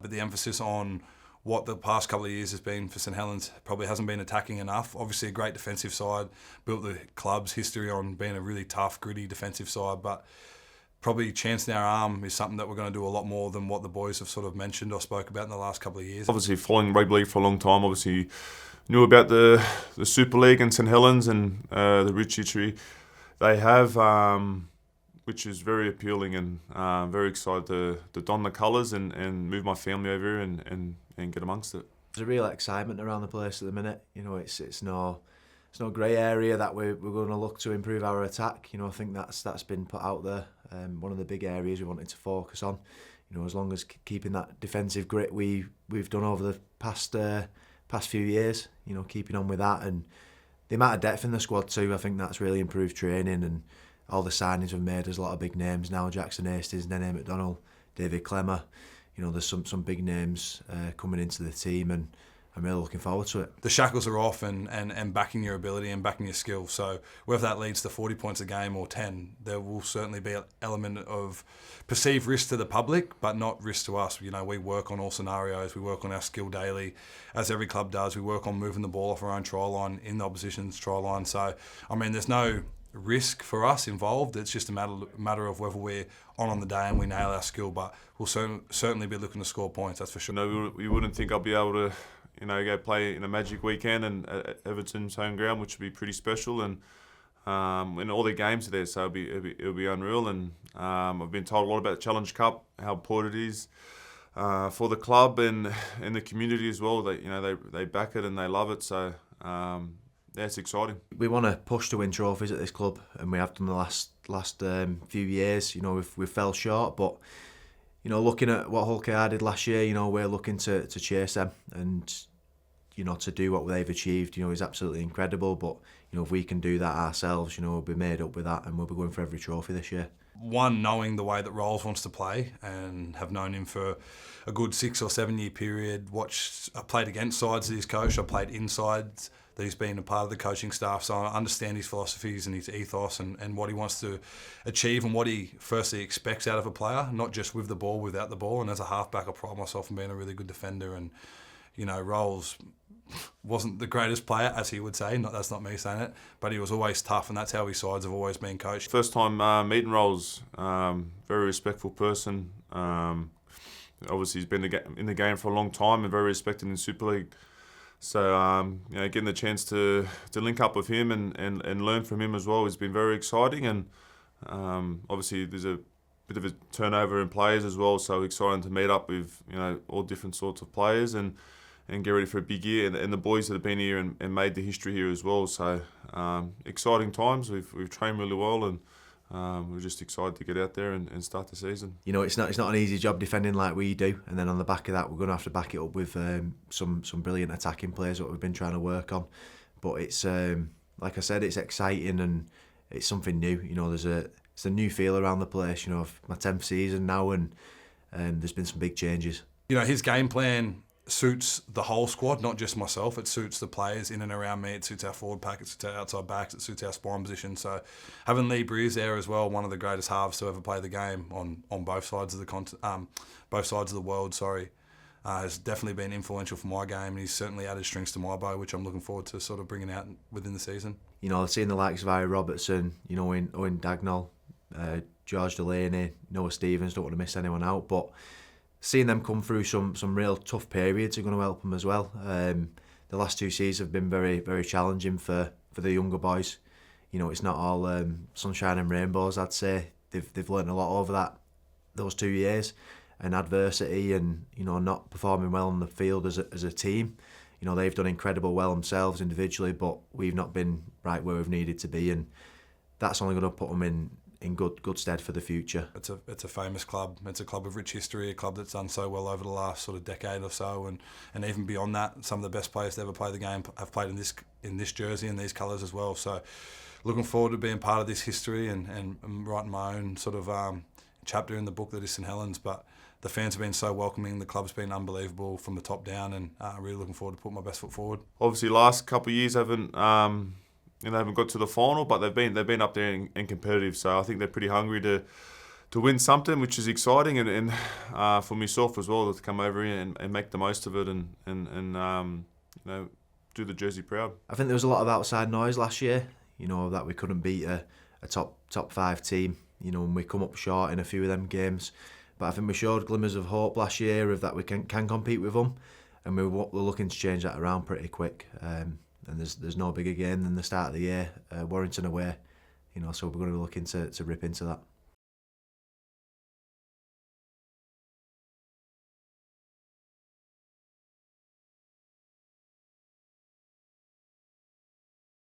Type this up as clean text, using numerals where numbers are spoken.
but the emphasis on what the past couple of years has been for St Helens probably hasn't been attacking enough. Obviously a great defensive side, built the club's history on being a really tough, gritty defensive side, but probably chance in our arm is something that we're going to do a lot more than what the boys have sort of mentioned or spoke about in the last couple of years. Obviously following rugby league for a long time, obviously knew about the Super League and St Helens and the rich history they have, which is very appealing, and very excited to don the colours and move my family over and get amongst it. There's a real excitement around the place at the minute. You know, it's no grey area that we're going to look to improve our attack. You know, I think that's been put out there. One of the big areas we wanted to focus on. You know, as long as keeping that defensive grit we've done over the past few years. You know, keeping on with that, and the amount of depth in the squad too. I think that's really improved training, and all the signings we've made. There's a lot of big names now: Jackson Hastings, Nene McDonald, David Clemmer. You know, there's some big names coming into the team, and I'm really looking forward to it. The shackles are off and backing your ability and backing your skill. So whether that leads to 40 points a game or 10, there will certainly be an element of perceived risk to the public, but not risk to us. You know, we work on all scenarios. We work on our skill daily, as every club does. We work on moving the ball off our own try line in the opposition's try line. So, I mean, there's no risk for us involved. It's just a matter of whether we're on the day and we nail our skill, but we'll certainly be looking to score points, that's for sure. No, we wouldn't think I'll be able to, you know, go play in a Magic weekend and at Everton's home ground, which would be pretty special, and all the games are there, so it'll be unreal. And I've been told a lot about the Challenge Cup, how important it is for the club and the community as well. They back it and they love it, so yeah, it's exciting. We want to push to win trophies at this club, and we have done the last few years. You know, we've fell short, but you know, looking at what Hull KR did last year, you know, we're looking to chase them, and you know, to do what they've achieved, you know, is absolutely incredible. But you know, if we can do that ourselves, you know, we'll be made up with that, and we'll be going for every trophy this year. One, knowing the way that Rolls wants to play, and have known him for a good 6 or 7 year period. I played against sides that he's coached. I played inside that he's been a part of the coaching staff, so I understand his philosophies and his ethos and what he wants to achieve and what he firstly expects out of a player, not just with the ball, without the ball. And as a halfback, I pride myself on being a really good defender. And you know, Rolls wasn't the greatest player, as he would say. That's not me saying it, but he was always tough, and that's how his sides have always been coached. First time meeting Rolls, very respectful person. Obviously, he's been in the game for a long time and very respected in Super League. So, you know, getting the chance to link up with him and learn from him as well has been very exciting. And obviously, there's a bit of a turnover in players as well. So exciting to meet up with, you know, all different sorts of players and get ready for a big year. And the boys that have been here and made the history here as well. So exciting times. We've trained really well, and we're just excited to get out there and start the season. You know, it's not an easy job defending like we do, and then on the back of that, we're going to have to back it up with some brilliant attacking players that we've been trying to work on. But it's like I said, it's exciting and it's something new. You know, it's a new feel around the place. You know, my 10th season now, and there's been some big changes. You know, his game plan suits the whole squad, not just myself. It suits the players in and around me. It suits our forward pack. It suits our outside backs. It suits our spine position. So having Lee Briers there as well, one of the greatest halves to ever play the game on both sides of the world. Has definitely been influential for my game, and he's certainly added strings to my bow, which I'm looking forward to sort of bringing out within the season. You know, seeing the likes of Harry Robertson, you know, Owen Dagnall, George Delaney, Noah Stevens, don't want to miss anyone out, but seeing them come through some real tough periods are going to help them as well. The last 2 seasons have been very, very challenging for the younger boys. You know, it's not all sunshine and rainbows, I'd say. They've learned a lot over those 2 years, and adversity, and you know, not performing well on the field as a team. You know, they've done incredible well themselves individually, but we've not been right where we've needed to be, and that's only going to put them in good stead for the future. It's a famous club. It's a club of rich history, a club that's done so well over the last sort of decade or so, and even beyond that, some of the best players to ever play the game have played in this jersey and these colours as well. So looking forward to being part of this history and writing my own sort of chapter in the book that is St Helens. But the fans have been so welcoming, the club's been unbelievable from the top down, and really looking forward to put my best foot forward. Obviously, last couple of years haven't got to the final, but they've been up there and competitive. So I think they're pretty hungry to to win something, which is exciting, and for myself as well, to come over here and make the most of it, and you know, do the jersey proud. I think there was a lot of outside noise last year, you know, that we couldn't beat a top 5 team, you know, and we come up short in a few of them games. But I think we showed glimmers of hope last year of that we can compete with them, and we're looking to change that around pretty quick. And there's no bigger game than the start of the year, Warrington away, you know, so we're going to be looking to rip into that.